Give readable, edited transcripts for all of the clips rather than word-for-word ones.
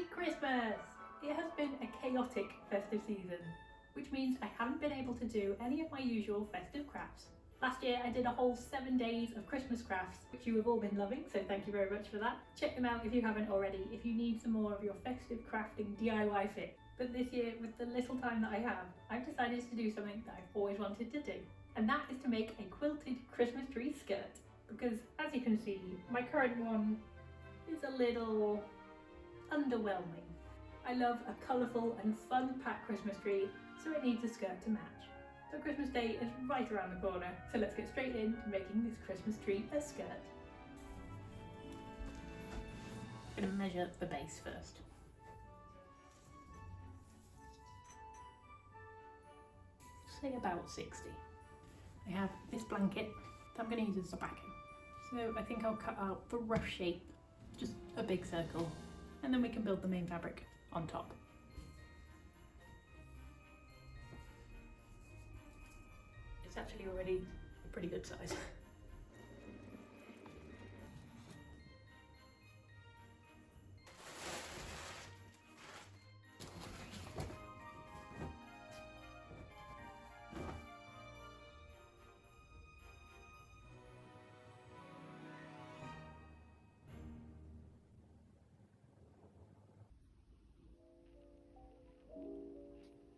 Happy Christmas! It has been a chaotic festive season, which means I haven't been able to do any of my usual festive crafts. Last year I did a whole 7 days of Christmas crafts, which you have all been loving, so thank you very much for that. Check them out if you haven't already, if you need some more of your festive crafting DIY fit. But this year, with the little time that I have, I've decided to do something that I've always wanted to do, and that is to make a quilted Christmas tree skirt. Because as you can see, my current one is a little underwhelming. I love a colourful and fun packed Christmas tree, so it needs a skirt to match. But Christmas Day is right around the corner, so let's get straight into making this Christmas tree a skirt. I'm going to measure the base first. Say about 60. I have this blanket that I'm going to use as a backing. So I think I'll cut out the rough shape, just a big circle, and then we can build the main fabric on top. It's actually already a pretty good size.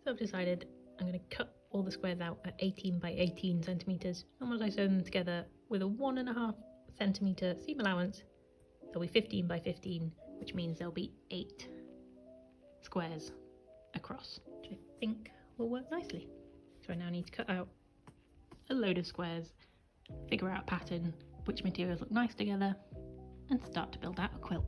So I've decided I'm going to cut all the squares out at 18 by 18 centimetres, and once I sew them together with a 1.5 centimetre seam allowance, they'll be 15 by 15, which means there'll be 8 squares across, which I think will work nicely. So I now need to cut out a load of squares, figure out a pattern, which materials look nice together, and start to build out a quilt.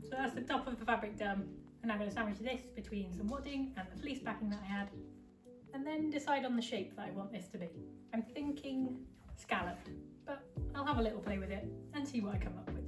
So that's the top of the fabric done, and I'm going to sandwich this between some wadding and the fleece backing that I had, and then decide on the shape that I want this to be. I'm thinking scalloped, but I'll have a little play with it and see what I come up with.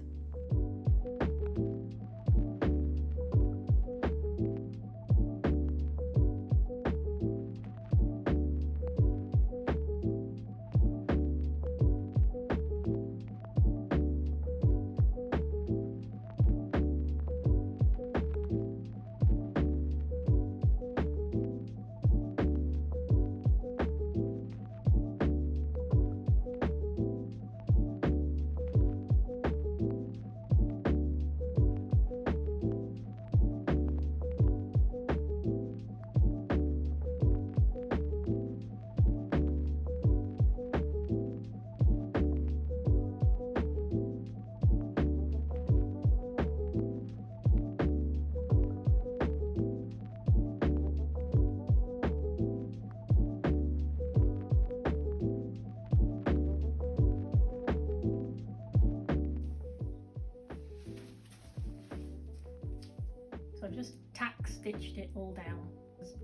stitched it all down.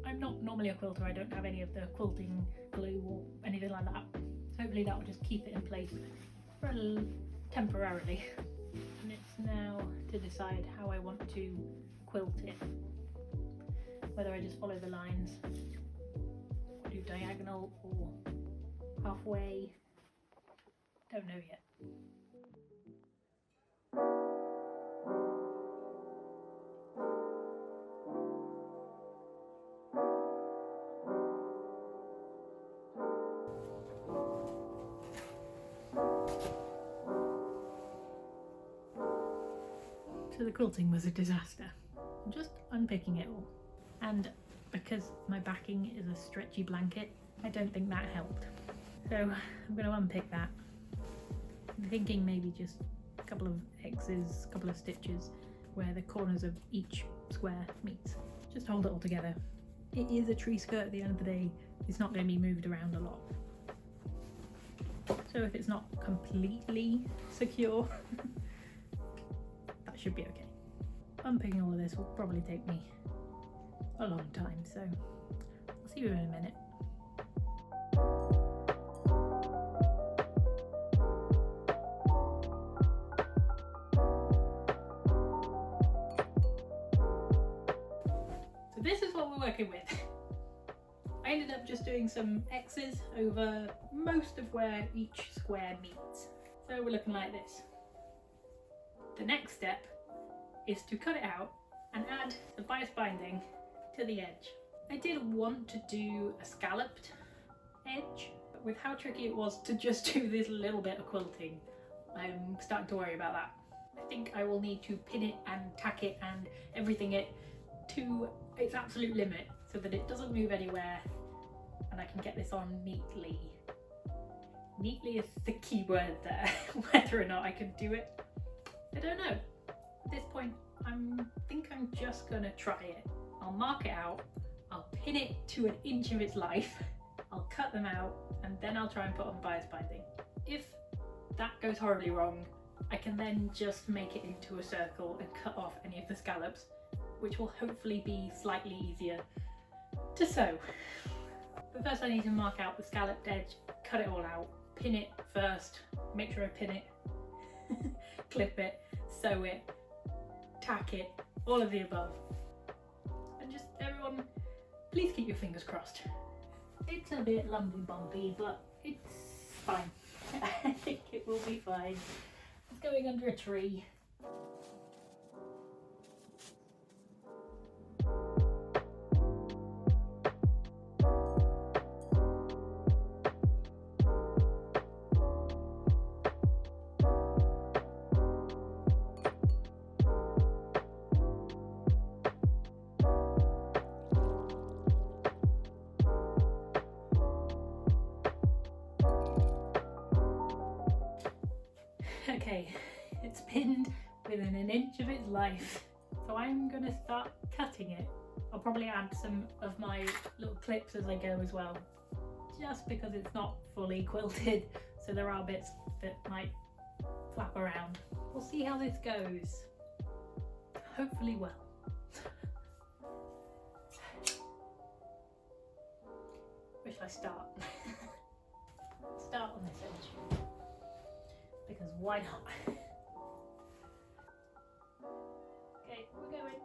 I'm not normally a quilter, I don't have any of the quilting glue or anything like that. So hopefully that will just keep it in place for temporarily. And it's now to decide how I want to quilt it. Whether I just follow the lines, do diagonal or halfway, don't know yet. So the quilting was a disaster. I'm just unpicking it all. And because my backing is a stretchy blanket, I don't think that helped. So I'm going to unpick that. I'm thinking maybe just a couple of X's, a couple of stitches where the corners of each square meets. Just hold it all together. It is a tree skirt at the end of the day. It's not going to be moved around a lot. So if it's not completely secure, that should be okay. Unpicking all of this will probably take me a long time, so I'll see you in a minute. So this is what we're working with. I ended up just doing some X's over most of where each square meets. So we're looking like this. The next step is to cut it out and add the bias binding to the edge. I did want to do a scalloped edge, but with how tricky it was to just do this little bit of quilting, I'm starting to worry about that. I think I will need to pin it and tack it and everything it to its absolute limit so that it doesn't move anywhere and I can get this on neatly. Neatly is the key word there. Whether or not I can do it, I don't know. At this point, I think I'm just gonna try it. I'll mark it out, I'll pin it to an inch of its life, I'll cut them out, and then I'll try and put on bias binding. If that goes horribly wrong, I can then just make it into a circle and cut off any of the scallops, which will hopefully be slightly easier to sew. But first I need to mark out the scalloped edge, cut it all out, pin it first, make sure I pin it, clip it, sew it, tack it, all of the above. And just everyone, please keep your fingers crossed. It's a bit lumpy bumpy, but it's fine. I think it will be fine. It's going under a tree. Okay, it's pinned within an inch of its life, so I'm gonna start cutting it. I'll probably add some of my little clips as I go as well, just because it's not fully quilted, so there are bits that might flap around. We'll see how this goes. Hopefully well. Where should I start? Start on this edge. Because why not? Okay, we're going.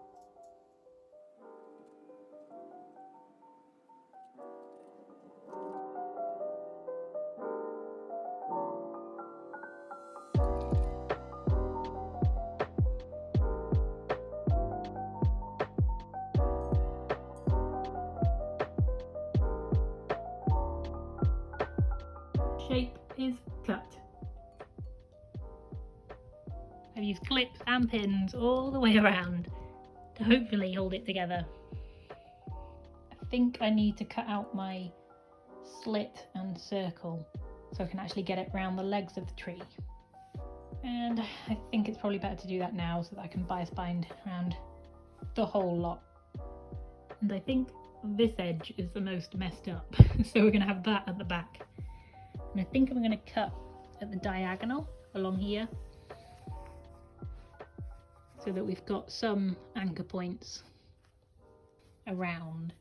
Shape is cut. I've used clips and pins all the way around to hopefully hold it together. I think I need to cut out my slit and circle so I can actually get it around the legs of the tree. And I think it's probably better to do that now so that I can bias bind around the whole lot. And I think this edge is the most messed up, so we're going to have that at the back. And I think I'm going to cut at the diagonal along here, so that we've got some anchor points around.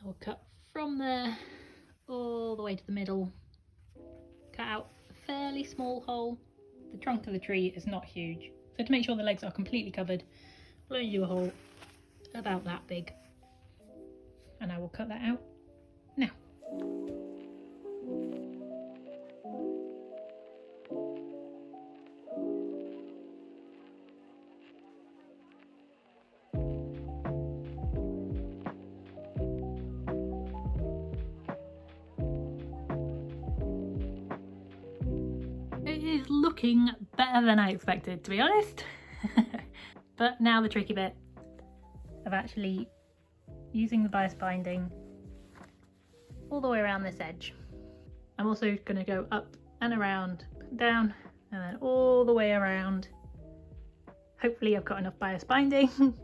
I will cut from there all the way to the middle, cut out a fairly small hole. The trunk of the tree is not huge, so to make sure the legs are completely covered, I'll only do a hole about that big, and I will cut that out now. It is looking better than I expected, to be honest. But now the tricky bit of actually using the bias binding all the way around this edge. I'm also going to go up and around, down, and then all the way around. Hopefully I've got enough bias binding.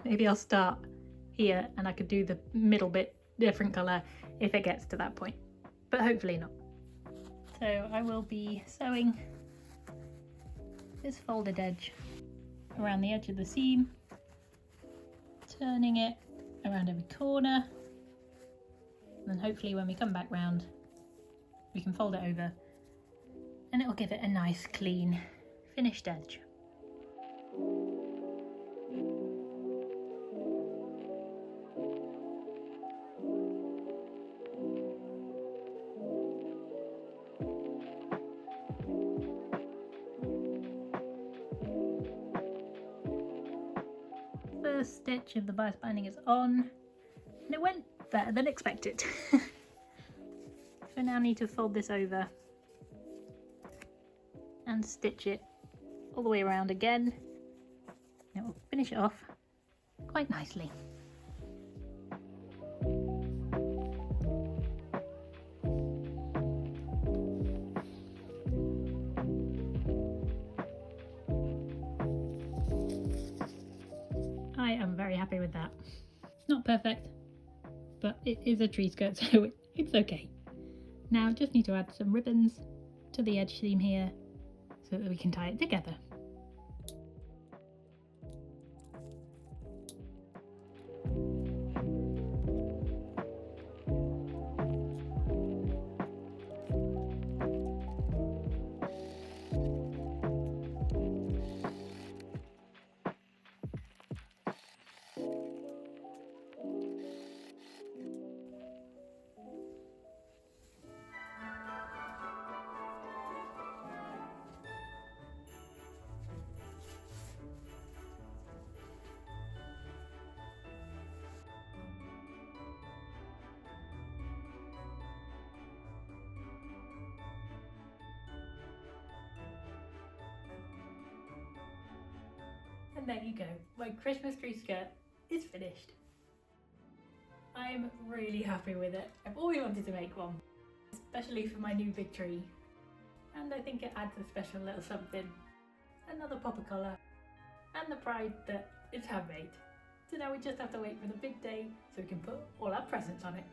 Maybe I'll start here and I could do the middle bit different colour if it gets to that point, but hopefully not. So I will be sewing this folded edge around the edge of the seam, turning it around every corner, and then hopefully when we come back round we can fold it over and it will give it a nice clean finished edge. First stitch of the bias binding is on, and it went better than expected. So now I need to fold this over and stitch it all the way around again. It will finish it off quite nicely. I am very happy with that. It's not perfect, but it is a tree skirt, so it's okay. Now I just need to add some ribbons to the edge seam here so that we can tie it together. And there you go, my Christmas tree skirt is finished. I'm really happy with it. I've always wanted to make one, especially for my new big tree. And I think it adds a special little something, another pop of colour, and the pride that it's handmade. So now we just have to wait for the big day so we can put all our presents on it.